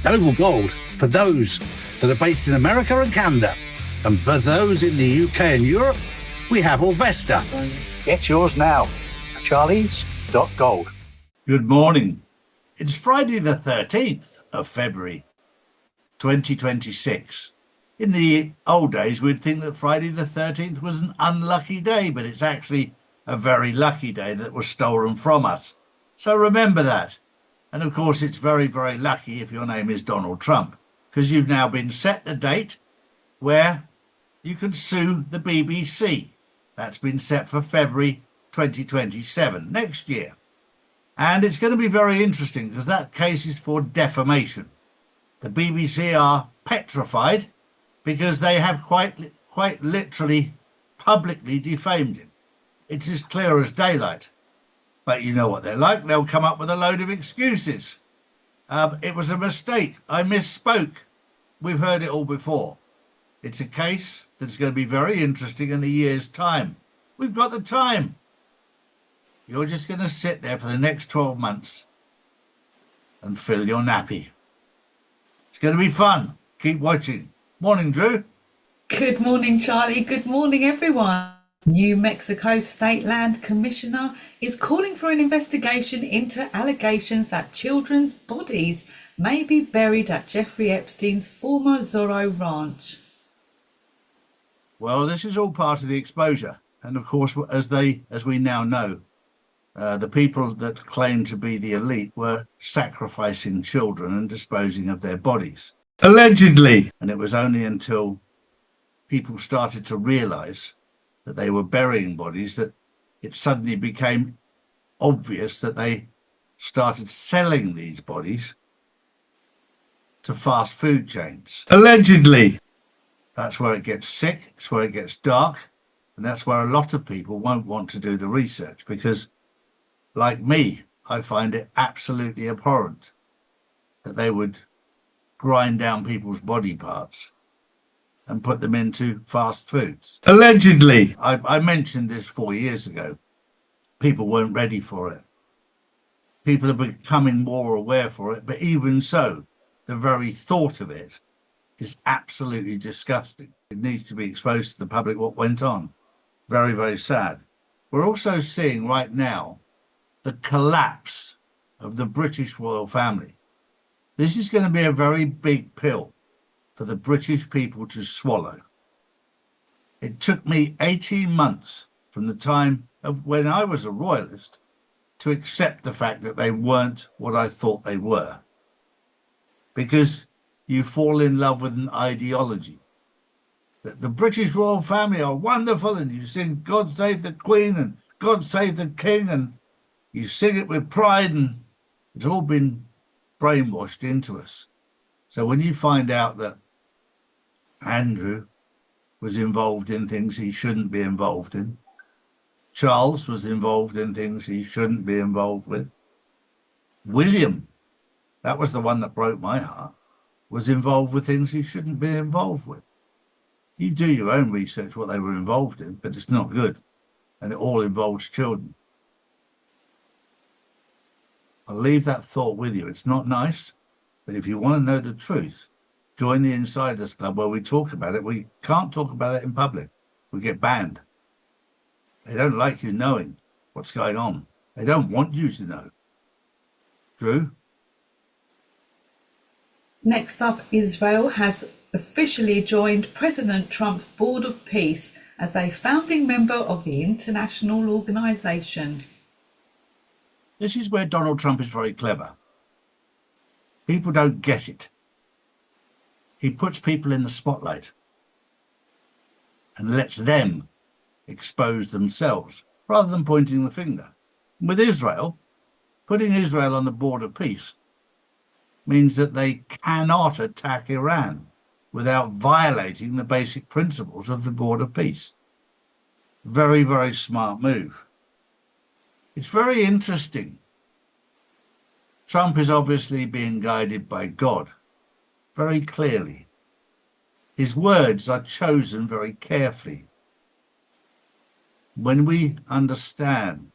Oval Gold for those that are based in America and Canada. And for those in the UK and Europe, we have Orvesta. Get yours now. Charlies.gold. Good morning. It's Friday the 13th of February 2026. In the old days, we'd think that Friday the 13th was an unlucky day, but it's actually a very lucky day that was stolen from us. So remember that. And of course, it's very, very lucky if your name is Donald Trump, because you've now been set the date where you can sue the BBC. That's been set for February 2027, next year. And it's going to be very interesting because that case is for defamation. The BBC are petrified because they have quite literally publicly defamed him. It's as clear as daylight. But you know what they're like. They'll come up with a load of excuses. It was a mistake. I misspoke. We've heard it all before. It's a case that's going to be very interesting in a year's time. We've got the time. You're just going to sit there for the next 12 months and fill your nappy. It's going to be fun. Keep watching. Morning, Drew. Good morning, Charlie. Good morning, everyone. New Mexico State Land Commissioner is calling for an investigation into allegations that children's bodies may be buried at Jeffrey Epstein's former Zorro Ranch. Well, this is all part of the exposure. And of course, as we now know, the people that claim to be the elite were sacrificing children and disposing of their bodies. Allegedly. And it was only until people started to realize that they were burying bodies that it suddenly became obvious that they started selling these bodies to fast food chains. Allegedly. That's where it gets sick, it's where it gets dark, and that's where a lot of people won't want to do the research because, like me, I find it absolutely abhorrent that they would grind down people's body parts and put them into fast foods. Allegedly. I mentioned this 4 years ago. People weren't ready for it. People are becoming more aware for it, but even so, the very thought of it is absolutely disgusting. It needs to be exposed to the public what went on. Very, very sad. We're also seeing right now the collapse of the British royal family. This is going to be a very big pill for the British people to swallow. It took me 18 months from the time of when I was a royalist to accept the fact that they weren't what I thought they were. Because you fall in love with an ideology. That the British royal family are wonderful and you sing God Save the Queen and God Save the King and you sing it with pride and it's all been brainwashed into us. So when you find out that Andrew was involved in things he shouldn't be involved in, Charles was involved in things he shouldn't be involved with, William, that was the one that broke my heart, was involved with things he shouldn't be involved with. You do your own research what they were involved in, but it's not good. And it all involves children. I'll leave that thought with you. It's not nice, but if you want to know the truth, join the Insiders Club where we talk about it. We can't talk about it in public. We get banned. They don't like you knowing what's going on. They don't want you to know. Drew? Next up, Israel has officially joined President Trump's Board of Peace as a founding member of the international organization. This is where Donald Trump is very clever. People don't get it. He puts people in the spotlight and lets them expose themselves rather than pointing the finger. With Israel, putting Israel on the Board of Peace means that they cannot attack Iran without violating the basic principles of the Board of Peace. Very, very smart move. It's very interesting. Trump is obviously being guided by God very clearly. His words are chosen very carefully. When we understand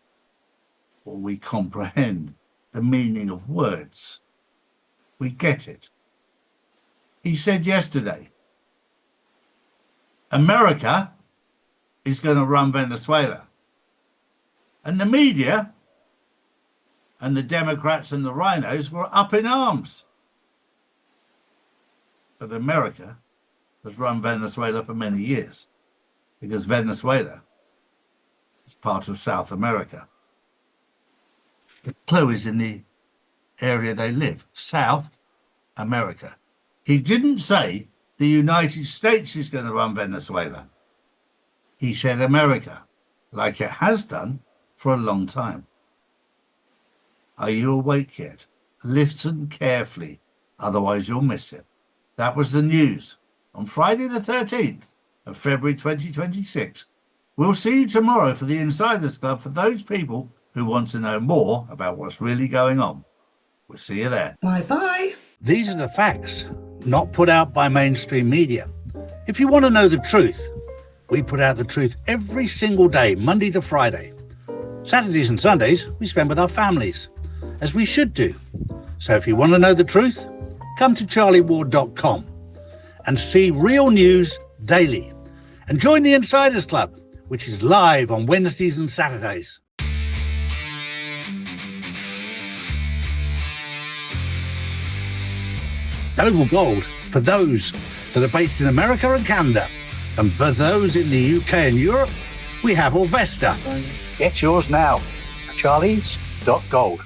or we comprehend the meaning of words, we get it. He said yesterday, America is going to run Venezuela. And the media and the Democrats and the rhinos were up in arms. But America has run Venezuela for many years because Venezuela is part of South America. The clue is in the area they live, South America. He didn't say the United States is going to run Venezuela. He said America, like it has done for a long time. Are you awake yet? Listen carefully, otherwise you'll miss it. That was the news on Friday the 13th of February 2026. We'll see you tomorrow for the Insiders Club for those people who want to know more about what's really going on. We'll see you there. Bye-bye. These are the facts, not put out by mainstream media. If you want to know the truth, we put out the truth every single day, Monday to Friday. Saturdays and Sundays we spend with our families, as we should do. So if you want to know the truth, come to charlieward.com and see real news daily. And join the Insiders Club, which is live on Wednesdays and Saturdays. Oval Gold for those that are based in America and Canada. And for those in the UK and Europe, we have Orvesta. Get yours now. Charlies.gold.